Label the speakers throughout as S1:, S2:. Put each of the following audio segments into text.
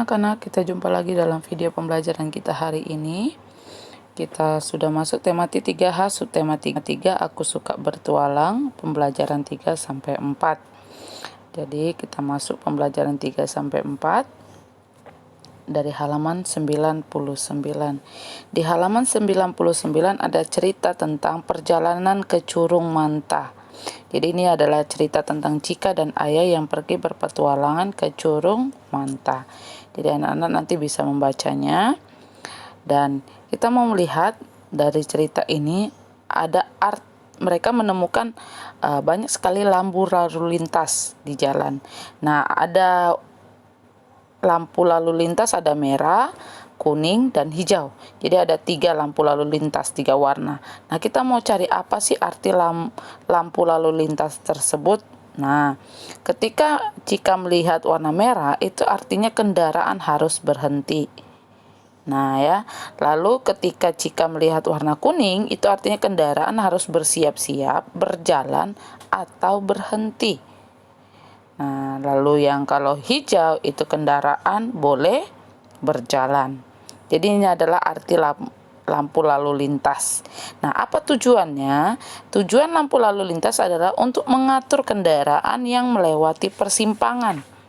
S1: anak-anak, kita jumpa lagi dalam video pembelajaran kita hari ini. Kita sudah masuk tematik 3H, subtematik 3, aku suka bertualang, pembelajaran 3 sampai 4. Jadi kita masuk pembelajaran 3 sampai 4 dari halaman 99. Di halaman 99 ada cerita tentang perjalanan ke Curug Manta. Jadi ini adalah cerita tentang Cika dan Ayah yang pergi berpetualangan ke Curug Manta. Jadi anak-anak nanti bisa membacanya. Dan kita mau melihat dari cerita ini ada mereka menemukan banyak sekali lampu lalu lintas di jalan. Nah, ada lampu lalu lintas, ada merah, kuning, dan hijau. Jadi ada 3 lampu lalu lintas, 3 warna. Nah, kita mau cari apa sih arti lampu lalu lintas tersebut? Nah, ketika Cika melihat warna merah, itu artinya kendaraan harus berhenti. Nah ya, lalu ketika Cika melihat warna kuning, itu artinya kendaraan harus bersiap-siap, berjalan, atau berhenti. Nah, lalu yang kalau hijau itu kendaraan boleh berjalan. Jadi ini adalah arti lampu lalu lintas. Nah, apa tujuannya? Tujuan lampu lalu lintas adalah untuk mengatur kendaraan yang melewati persimpangan.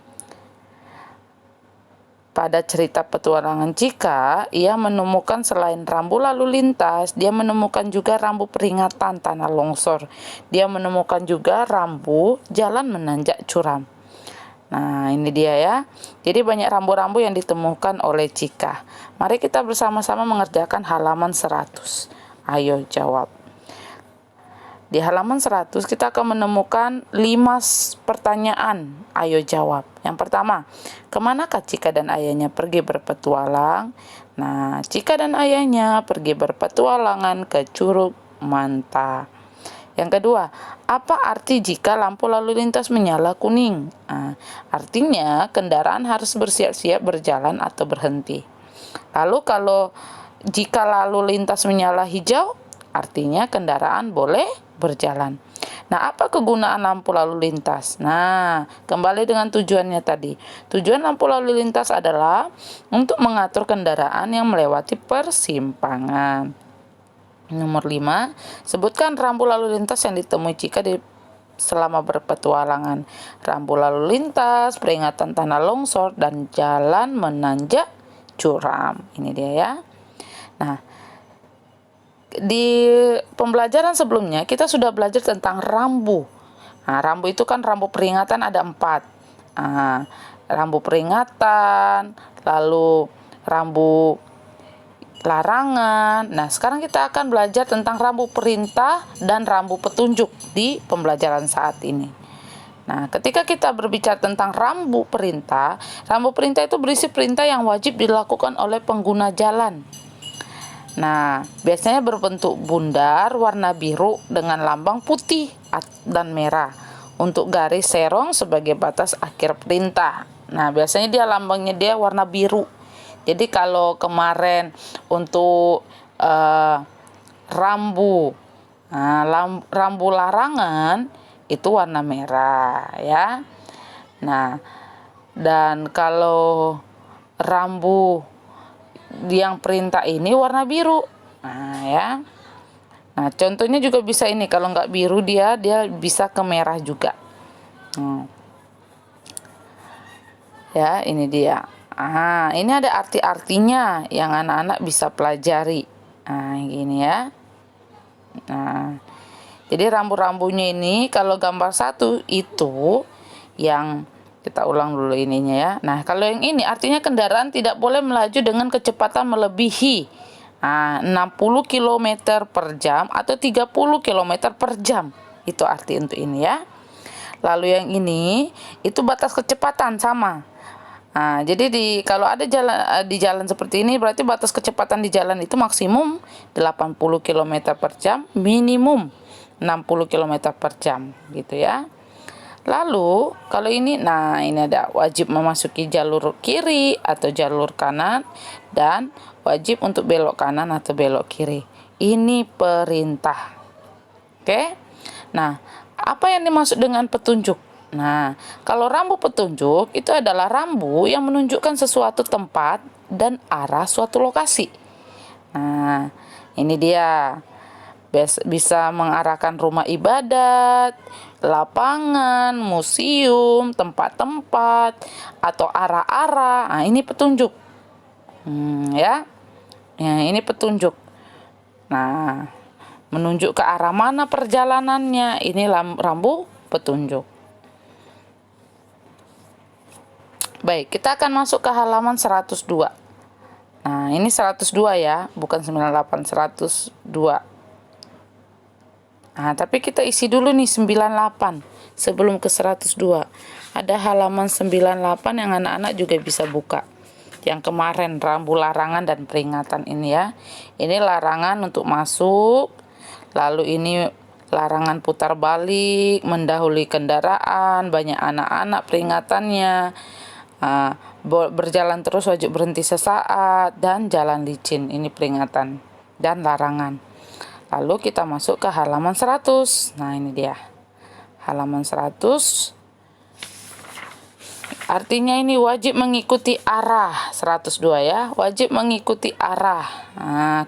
S1: Pada cerita petualangan Cika, ia menemukan selain rambu lalu lintas, dia menemukan juga rambu peringatan tanah longsor. Dia menemukan juga rambu jalan menanjak curam. Nah, ini dia ya. Jadi banyak rambu-rambu yang ditemukan oleh Cika. Mari kita bersama-sama mengerjakan halaman 100. Ayo jawab. Di halaman 100 kita akan menemukan 5 pertanyaan. Ayo jawab. Yang pertama, kemanakah Cika dan ayahnya pergi berpetualang? Nah, Cika dan ayahnya pergi berpetualangan ke Curug Manta. Yang kedua, apa arti jika lampu lalu lintas menyala kuning? Nah, artinya kendaraan harus bersiap-siap berjalan atau berhenti. Lalu kalau jika lalu lintas menyala hijau, artinya kendaraan boleh berjalan. Nah, apa kegunaan lampu lalu lintas? Nah, kembali dengan tujuannya tadi. Tujuan lampu lalu lintas adalah untuk mengatur kendaraan yang melewati persimpangan. Nomor 5, sebutkan rambu lalu lintas yang ditemui Cika selama berpetualangan. Rambu lalu lintas, peringatan tanah longsor, dan jalan menanjak curam. Ini dia ya. Nah, di pembelajaran sebelumnya kita sudah belajar tentang rambu. Nah, rambu itu kan rambu peringatan ada 4. Nah, rambu peringatan, lalu rambu larangan. Nah, sekarang kita akan belajar tentang rambu perintah dan rambu petunjuk di pembelajaran saat ini. Nah, ketika kita berbicara tentang rambu perintah itu berisi perintah yang wajib dilakukan oleh pengguna jalan. Nah, biasanya berbentuk bundar warna biru dengan lambang putih dan merah untuk garis serong sebagai batas akhir perintah. Nah, biasanya lambangnya warna biru. Jadi kalau kemarin untuk rambu larangan itu warna merah ya. Nah, dan kalau rambu yang perintah ini warna biru. Nah ya. Nah, contohnya juga bisa ini, kalau nggak biru dia bisa ke merah juga. Ya, ini dia. Ini ada arti-artinya yang anak-anak bisa pelajari. Nah, gini ya. Nah, jadi rambu-rambunya ini kalau gambar 1 itu yang kita ulang dulu ininya ya. Nah, kalau yang ini artinya kendaraan tidak boleh melaju dengan kecepatan melebihi 60 km per jam atau 30 km per jam. Itu arti untuk ini ya. Lalu yang ini itu batas kecepatan sama. Nah, jadi kalau ada di jalan seperti ini berarti batas kecepatan di jalan itu maksimum 80 km per jam, minimum 60 km per jam gitu ya. Lalu kalau ini, nah ini ada wajib memasuki jalur kiri atau jalur kanan dan wajib untuk belok kanan atau belok kiri. Ini perintah. Oke. Nah, apa yang dimaksud dengan petunjuk? Nah, kalau rambu petunjuk itu adalah rambu yang menunjukkan sesuatu tempat dan arah suatu lokasi. Nah, ini dia. Bisa mengarahkan rumah ibadat, lapangan, museum, tempat-tempat, atau arah-arah. Nah, ini petunjuk. Ya. Ya, ini petunjuk. Nah, menunjuk ke arah mana perjalanannya. Ini rambu petunjuk. Baik, kita akan masuk ke halaman 102. Nah, ini 102 ya, bukan 98, 102. Nah, tapi kita isi dulu nih 98 sebelum ke 102. Ada halaman 98 yang anak-anak juga bisa buka. Yang kemarin, rambu larangan dan peringatan ini ya. Ini larangan untuk masuk, lalu ini larangan putar balik, mendahului kendaraan, banyak anak-anak peringatannya. Berjalan terus wajib berhenti sesaat, dan jalan licin, ini peringatan dan larangan. Lalu kita masuk ke halaman 100. Nah, ini dia. Halaman 100. Artinya ini wajib mengikuti arah. 102 ya. Wajib mengikuti arah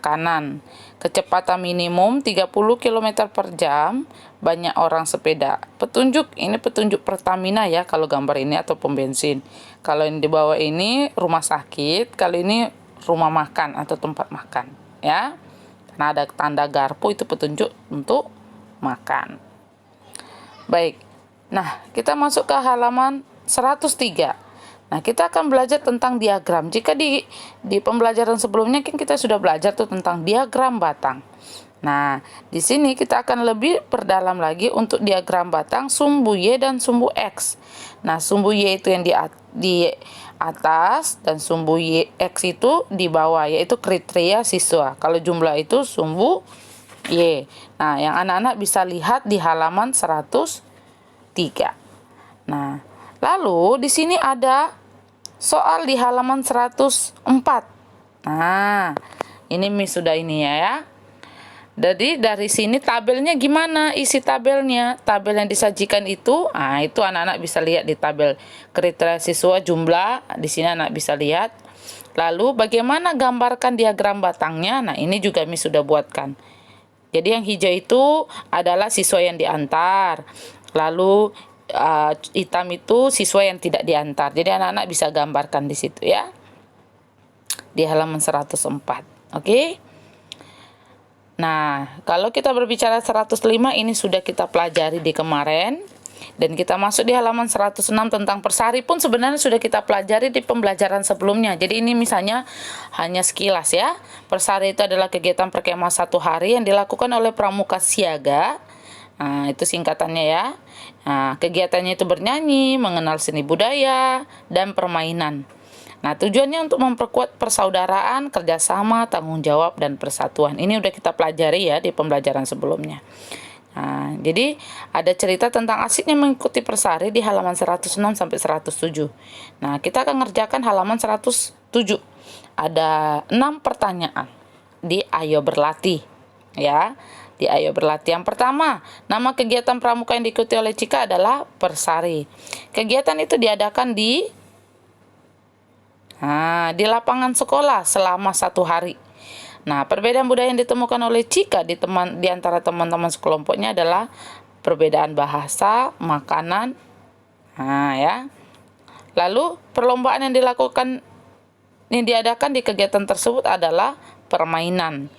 S1: kanan. Kecepatan minimum 30 km per jam. Banyak orang sepeda. Petunjuk, ini petunjuk Pertamina ya kalau gambar ini, atau pom bensin. Kalau yang di bawah ini rumah sakit, kalau ini rumah makan atau tempat makan ya. Nah, ada tanda garpu, itu petunjuk untuk makan. Baik. Nah, kita masuk ke halaman 103. Nah, kita akan belajar tentang diagram. Jika di pembelajaran sebelumnya kan kita sudah belajar tuh tentang diagram batang. Nah, di sini kita akan lebih perdalam lagi untuk diagram batang sumbu Y dan sumbu X. Nah, sumbu Y itu yang di atas dan sumbu X itu di bawah, yaitu kriteria siswa. Kalau jumlah itu sumbu Y. Nah, yang anak-anak bisa lihat di halaman 103. Nah, lalu di sini ada soal di halaman 104. Nah, ini sudah ini ya. Jadi dari sini tabelnya gimana, isi tabelnya. Tabel yang disajikan itu, itu anak-anak bisa lihat di tabel kriteria siswa jumlah. Di sini anak bisa lihat. Lalu bagaimana gambarkan diagram batangnya? Nah, ini juga Mi sudah buatkan. Jadi yang hijau itu adalah siswa yang diantar. Lalu hitam itu siswa yang tidak diantar. Jadi anak-anak bisa gambarkan di situ ya. Di halaman 104. Oke? Nah, kalau kita berbicara 105 ini sudah kita pelajari di kemarin. Dan kita masuk di halaman 106 tentang persari pun sebenarnya sudah kita pelajari di pembelajaran sebelumnya. Jadi ini misalnya hanya sekilas ya. Persari itu adalah kegiatan perkemahan 1 hari yang dilakukan oleh pramuka siaga. Nah, itu singkatannya ya. Nah, kegiatannya itu bernyanyi, mengenal seni budaya, dan permainan. Nah, tujuannya untuk memperkuat persaudaraan, kerjasama, tanggung jawab, dan persatuan. Ini udah kita pelajari ya di pembelajaran sebelumnya. Nah, jadi ada cerita tentang asiknya mengikuti persari di halaman 106 sampai 107. Nah, kita akan ngerjakan halaman 107. Ada 6 pertanyaan di Ayo Berlatih. Ya, di Ayo Berlatih. Yang pertama, nama kegiatan pramuka yang diikuti oleh Cika adalah persari. Kegiatan itu diadakan di lapangan sekolah selama 1 hari. Nah, perbedaan budaya yang ditemukan oleh Cika di antara teman-teman sekelompoknya adalah perbedaan bahasa, makanan. Ya. Lalu perlombaan yang diadakan di kegiatan tersebut adalah permainan.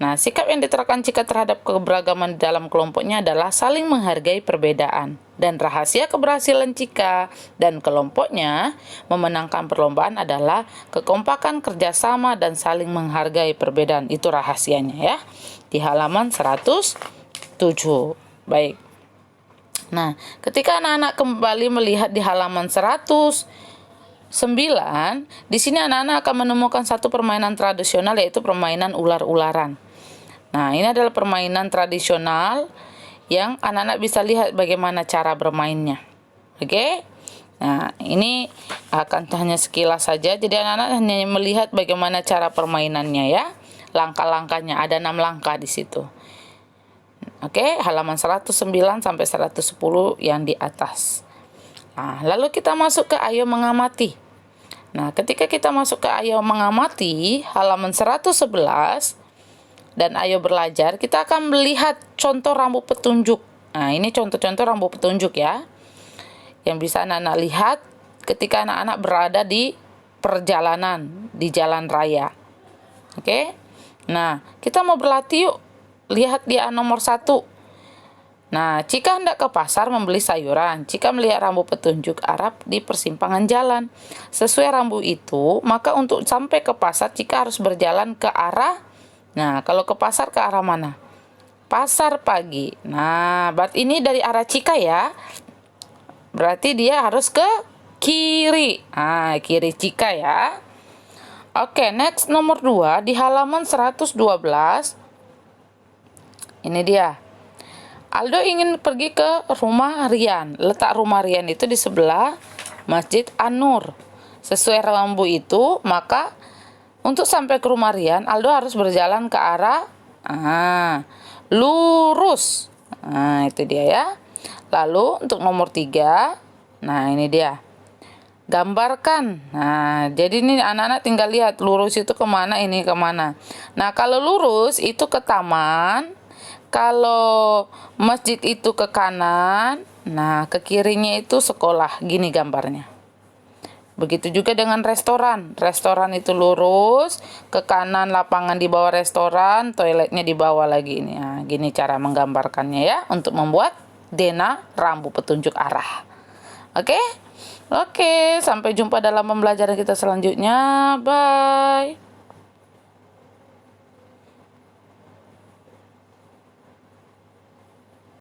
S1: Nah, sikap yang diterapkan Cika terhadap keberagaman di dalam kelompoknya adalah saling menghargai perbedaan. Dan rahasia keberhasilan Cika dan kelompoknya memenangkan perlombaan adalah kekompakan, kerjasama, dan saling menghargai perbedaan. Itu rahasianya ya. Di halaman 107. Baik. Nah, ketika anak-anak kembali melihat di halaman 109, di sini anak-anak akan menemukan satu permainan tradisional, yaitu permainan ular-ularan. Nah, ini adalah permainan tradisional yang anak-anak bisa lihat bagaimana cara bermainnya. Oke? Nah, ini akan hanya sekilas saja. Jadi anak-anak hanya melihat bagaimana cara permainannya ya. Langkah-langkahnya, ada 6 langkah di situ. Oke, halaman 109 sampai 110 yang di atas. Nah, lalu kita masuk ke ayo mengamati. Nah, ketika kita masuk ke ayo mengamati, halaman 111, dan ayo belajar, kita akan melihat contoh rambu petunjuk. Nah, ini contoh-contoh rambu petunjuk ya, yang bisa anak-anak lihat ketika anak-anak berada di perjalanan, di jalan raya. Oke? Nah, kita mau berlatih yuk. Lihat dia nomor 1. Nah, jika hendak ke pasar membeli sayuran, jika melihat rambu petunjuk arah di persimpangan jalan, sesuai rambu itu, maka untuk sampai ke pasar, jika harus berjalan ke arah, nah, kalau ke pasar ke arah mana? Pasar pagi. Nah, berarti ini dari arah Cika ya. Berarti dia harus ke kiri. Nah, kiri Cika ya. Oke, next nomor 2 di halaman 112. Ini dia. Aldo ingin pergi ke rumah Rian. Letak rumah Rian itu di sebelah Masjid An-Nur. Sesuai rambu itu, maka untuk sampai ke rumah Rian, Aldo harus berjalan ke arah lurus. Nah, itu dia ya. Lalu untuk nomor 3, nah ini dia. Gambarkan. Nah, jadi ini anak-anak tinggal lihat lurus itu kemana, ini kemana. Nah, kalau lurus itu ke taman. Kalau masjid itu ke kanan, nah ke kirinya itu sekolah. Gini gambarnya. Begitu juga dengan restoran. Restoran itu lurus, ke kanan lapangan di bawah restoran, toiletnya di bawah lagi ini. Nah, gini cara menggambarkannya ya, untuk membuat Dena rambu petunjuk arah. Oke? Oke, sampai jumpa dalam pembelajaran kita selanjutnya. Bye.